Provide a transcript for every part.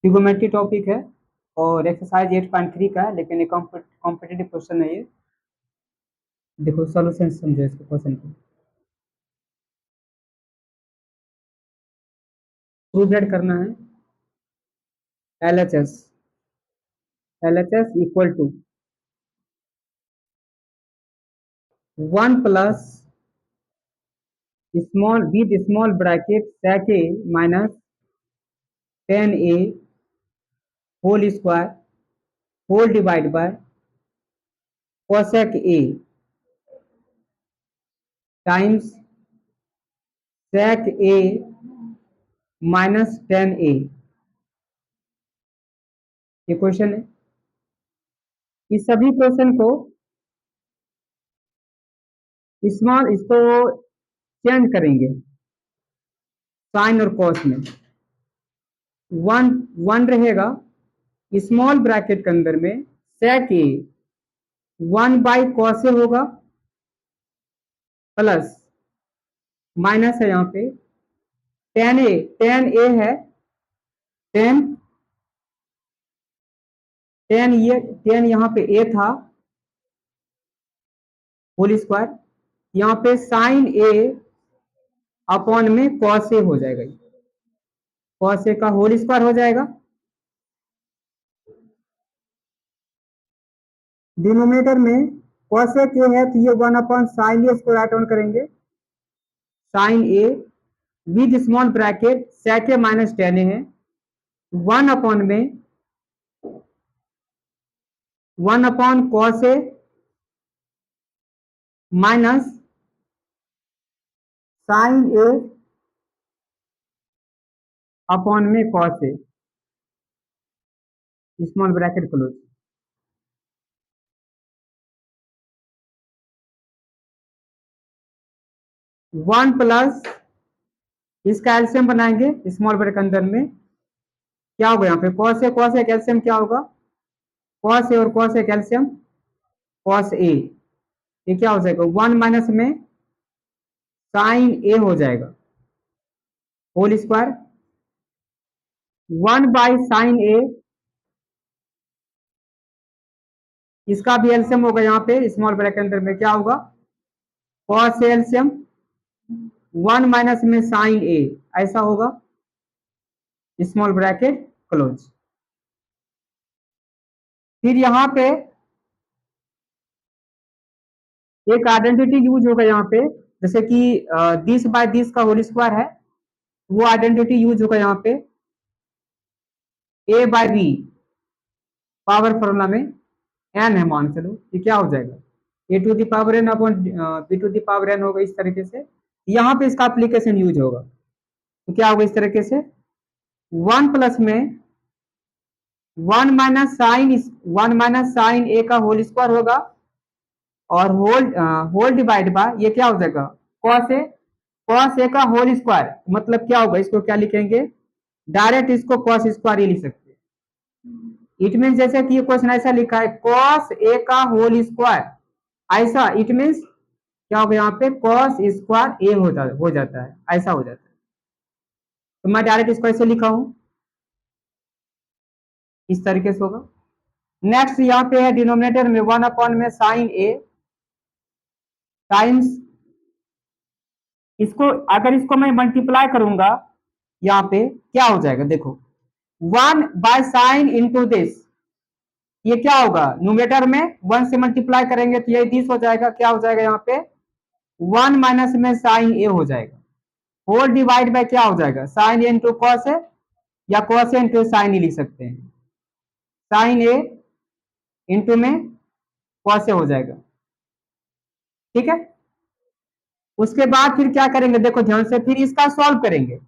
Trigonometry topic है और exercise 8.3 का है, लेकिन ये कॉम्पिटिटिव क्वेश्चन है ये। देखो सॉल्यूशन समझो इसके क्वेश्चन को। प्रूव दैट करना है। LHS equal to 1 plus small bracket sec a minus 10a whole square whole divide by cosec a times sec a minus 10a। ये क्वेश्चन है। इस सभी क्वेश्चन को इसको चेंज करेंगे साइन और कॉस में। वन वन रहेगा स्मॉल ब्रैकेट के अंदर में sec a 1 by cos A होगा प्लस माइनस है यहाँ पे tan a है 10 यहाँ पे a था होल स्क्वायर, यहाँ पे साइन a अपॉन में कॉस ए हो जाएगा। कॉस ए का होल स्क्वायर हो जाएगा। डिनोमिनेटर में कॉसेक ए है तो ये 1 अपॉन साइन ए, इसको राइट ऑन करेंगे sine a with small bracket sec a minus 10a है 1 अपॉन में 1 upon cos a minus sine A upon में cos a small bracket close. One plus इसका एल्सियम बनाएंगे स्मॉल ब्रैकेट अंदर में, क्या होगा यहाँ पे कॉस ए कैल्सियम क्या होगा कॉस ए और cos A calcium cos A, ये क्या हो जाएगा 1 माइनस में साइन ए हो जाएगा होल स्क्वायर 1 बाई साइन ए, इसका भी एल्सियम होगा यहाँ पे स्मॉल ब्रैकेट अंदर में क्या होगा कॉस ए एल्सियम 1 माइनस में साइन ए, ऐसा होगा स्मॉल ब्रैकेट क्लोज। फिर यहाँ पे एक आइडेंटिटी यूज होगा यहाँ पे, जैसे कि दिस बाय दिस का होल स्क्वायर है, वो आइडेंटिटी यूज होगा यहाँ पे a by B power formula में n है मान चलो, ये क्या हो जाएगा a to the power n upon b to the power n होगा। इस तरीके से यहाँ पे इसका एप्लीकेशन यूज होगा तो क्या होगा इस तरीके से 1 प्लस में 1 माइनस साइन ए का होल स्क्वायर होगा और होल डिवाइड बाय ये क्या हो जाएगा कॉस ए का होल स्क्वायर, मतलब क्या होगा इसको क्या लिखेंगे डायरेक्ट इसको कॉस स्क्वायर ही लिख सकते हैं। इट मीन जैसे कि ये क्वेश्चन ऐसा लिखा है कॉस ए का होल स्क्वायर, ऐसा इट मीन क्या होगा यहाँ पे कॉस स्क्वायर ए हो जाता है, ऐसा हो जाता है। तो मैं डायरेक्ट इसको ऐसे लिखा हूं, इस तरीके से होगा। नेक्स्ट यहाँ पे है डिनोमिनेटर में 1 अपॉन में साइन ए टाइम्स इसको, अगर इसको मैं मल्टीप्लाई करूंगा यहाँ पे क्या हो जाएगा देखो 1 बाय साइन इंटू दिस, ये क्या होगा न्यूमरेटर में 1 से मल्टीप्लाई करेंगे तो ये दिस हो जाएगा, क्या हो जाएगा यहाँ पे 1 माइनस में साइन ए हो जाएगा होल डिवाइड बाय क्या हो जाएगा sine A into cos A या कॉस ए इंटू साइन ए लिख सकते हैं, साइन ए इंटू में कॉस ए हो जाएगा। ठीक है, उसके बाद फिर क्या करेंगे देखो ध्यान से, फिर इसका सॉल्व करेंगे।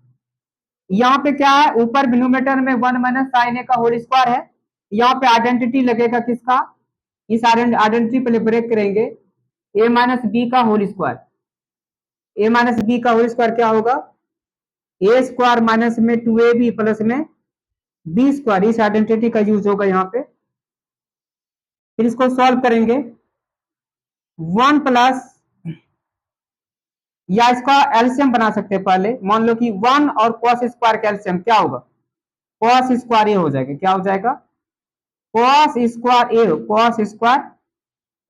यहाँ पे क्या है ऊपर डिनोमिनेटर में 1 माइनस साइन ए का होल स्क्वायर है, यहाँ पे आइडेंटिटी लगेगा किसका, इस आइडेंटिटी पे ब्रेक करेंगे ए माइनस बी का होल स्क्वायर, ए माइनस बी का होल स्क्वायर क्या होगा ए स्क्वायर माइनस में 2ab प्लस में बी स्क्वायर, इस आइडेंटिटी का यूज होगा यहाँ पे। फिर इसको सॉल्व करेंगे 1 प्लस, या इसका एलसीएम बना सकते हैं पहले, मान लो कि 1 और कॉस स्क्वायर का एलसीएम क्या होगा कॉस स्क्वायर ए हो जाएगा। क्या हो जाएगा? Cos square A,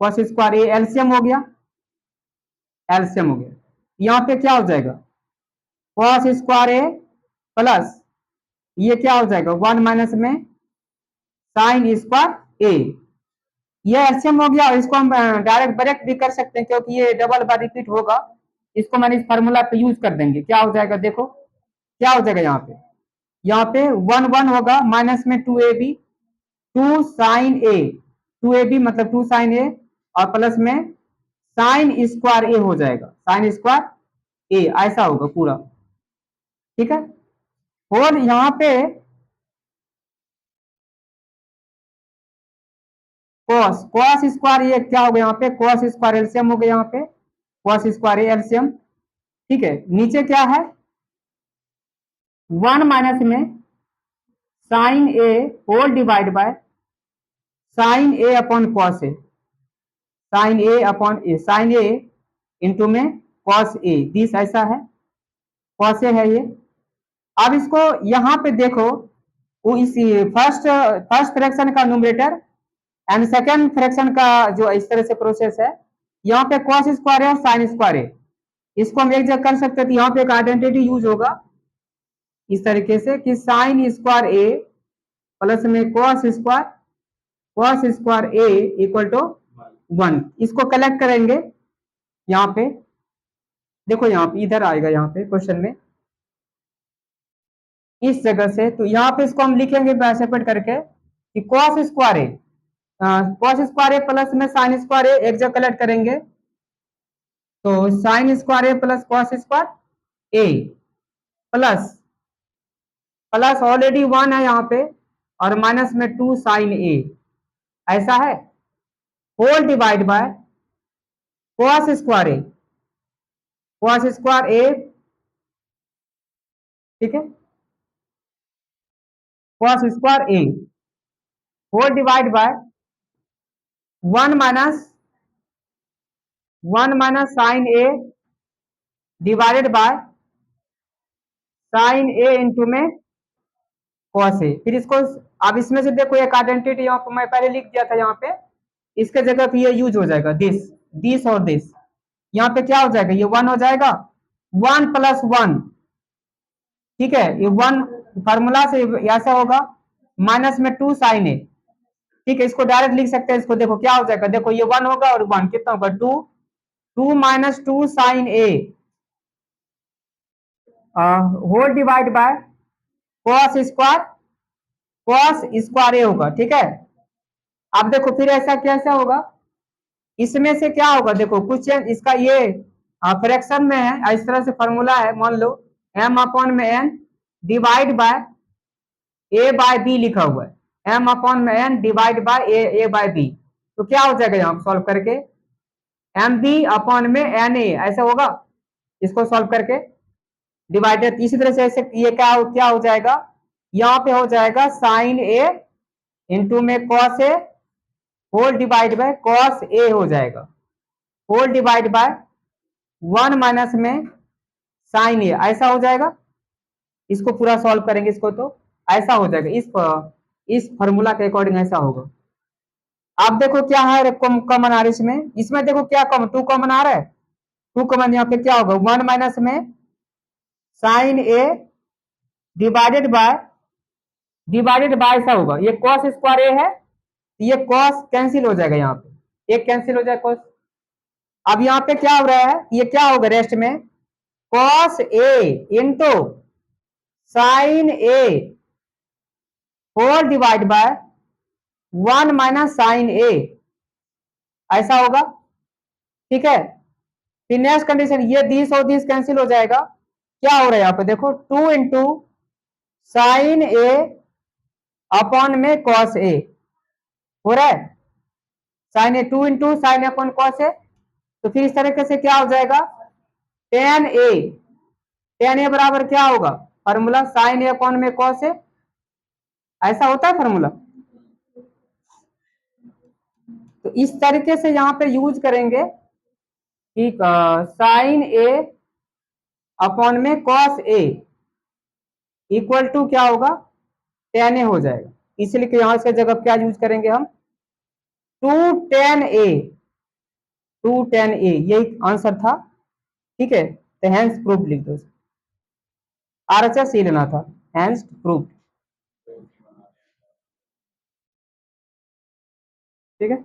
cos square A LCM हो गया, एलसीएम हो गया। यहाँ पे क्या हो जाएगा? कॉस स्क्वायर ए प्लस ये क्या हो जाएगा? 1 माइनस में साइन स्क्वायर ए, ये एलसीएम हो गया। और इसको हम डायरेक्ट ब्रेक भी कर सकते हैं क्योंकि ये डबल बार रिपीट होगा। इसको मैंने इस फार्मूला पे यूज कर देंगे। क्या हो जाएगा? देखो क्या हो जाएगा यहाँ पे, वन वन होगा, माइनस में 2ab, 2 साइन ए, 2ab मतलब 2 साइन ए, और प्लस में साइन स्क्वायर ए हो जाएगा, साइन स्क्वायर ए, ऐसा होगा पूरा। ठीक है। और यहाँ पे कॉस, कॉस स्क्वायर ये क्या हो गया? यहाँ पे कॉस स्क्वायर एलसीएम हो गया, यहाँ पे कॉस स्क्वायर एलसीएम। ठीक है। नीचे क्या है? 1 माइनस में sine A whole divide by sine A upon cos A, sine A upon A, sine A into में कॉस ए, दिस ऐसा है, कॉस ए है ये। अब इसको यहाँ पे देखो, वो इस फर्स्ट फर्स्ट फ्रैक्शन का न्यूमरेटर एंड सेकेंड फ्रैक्शन का जो इस तरह से प्रोसेस है, यहाँ पे कॉस स्क्वायर है और साइन स्क्वायर है, इसको हम एक जगह कर सकते हैं। तो यहाँ पे एक आइडेंटिटी यूज होगा इस तरीके से कि साइन स्क्वायर ए प्लस में cos square A equal to 1। इसको कलेक्ट करेंगे यहाँ पे, देखो यहाँ पे इधर आएगा, यहाँ पे क्वेश्चन में इस जगह से। तो यहाँ पे इसको हम लिखेंगे सेपरेट करके कि कॉस स्क्वायर ए प्लस में साइन स्क्वायर ए एक जगह कलेक्ट करेंगे, तो sign square A plus cos square A plus plus already 1 है यहाँ पे, और माइनस में 2 साइन ए, ऐसा है, whole divide by cos square a, ठीक है, cos square a whole divide by 1 minus sine a divided by sine A into में कॉस ए। फिर इसको, अब इसमें से देखो एक आइडेंटिटी यहाँ पे मैं पहले लिख दिया था, यहाँ पे इसके जगह पे ये यूज हो जाएगा, दिस और दिस। यहाँ पे क्या हो जाएगा? ये 1 हो जाएगा, 1 प्लस 1, ठीक है, ये 1 फार्मूला से ऐसा होगा, माइनस में 2 साइन ए, ठीक है, इसको डायरेक्ट लिख सकते हैं। इसको देखो क्या हो जाएगा, देखो ये 1 होगा और 1 कितना होगा? 2, 2 minus 2 sine A whole divide by cos square a होगा। ठीक है। अब देखो फिर ऐसा कैसा होगा, इसमें से क्या होगा? देखो कुछ इसका ये फ्रैक्शन में है, इस तरह से फॉर्मूला है, मान लो m अपॉन में n divide by a by b लिखा हुआ है, m अपॉन में n divide by a by b। तो क्या हो जाएगा यहाँ सॉल्व करके? एम बी अपॉन में एन ए, ऐसा होगा इसको सॉल्व करके डिवाइडेड। इसी तरह से ऐसे ये क्या हो जाएगा? यहाँ पे हो जाएगा साइन ए इंटू में cos a whole divide by cos a हो जाएगा, होल डिवाइड बाय 1 माइनस में साइन ए, ऐसा हो जाएगा। इसको पूरा सॉल्व करेंगे इसको, तो ऐसा हो जाएगा, इस फॉर्मूला के अकॉर्डिंग ऐसा होगा। अब देखो क्या है कॉमन आ रहा है इसमें देखो क्या कॉमन, 2 कॉमन आ रहा है, 2 कॉमन, यहाँ पे क्या होगा? 1 माइनस में साइन ए डिवाइडेड बाय ऐसा होगा, ये कॉस स्क्वायर ए है, ये कॉस कैंसिल हो जाएगा, यहाँ पे एक कैंसिल हो जाएगा कॉस। अब यहाँ पे क्या हो रहा है? ये क्या होगा रेस्ट में? Cos a into sine A whole divide by 1 minus sine a, ऐसा होगा। ठीक है। फिर नेक्स्ट कंडीशन, ये दिस और दिस कैंसिल हो जाएगा, क्या हो रहा है यहाँ पे? देखो 2 इंटू साइन ए अपॉन में कॉस ए हो रहा है, साइन ए, 2 इंटू साइन ए अपॉन कॉस ए। तो फिर इस तरीके से क्या हो जाएगा? टेन ए बराबर क्या होगा फॉर्मूला? साइन ए अपॉन में कॉस ए, ऐसा होता है फॉर्मूला। तो इस तरीके से यहाँ पे यूज करेंगे कि साइन ए अपॉन में कॉस ए इक्वल टू क्या होगा? 10A हो जाएगा, इसलिए कि यहाँ से जगह क्या यूज करेंगे हम, 210A, 210A यही आंसर था। ठीक है, तो हैंस प्रूफ लिख दो, RHS ये लेना था, हैंस प्रूफ। ठीक है।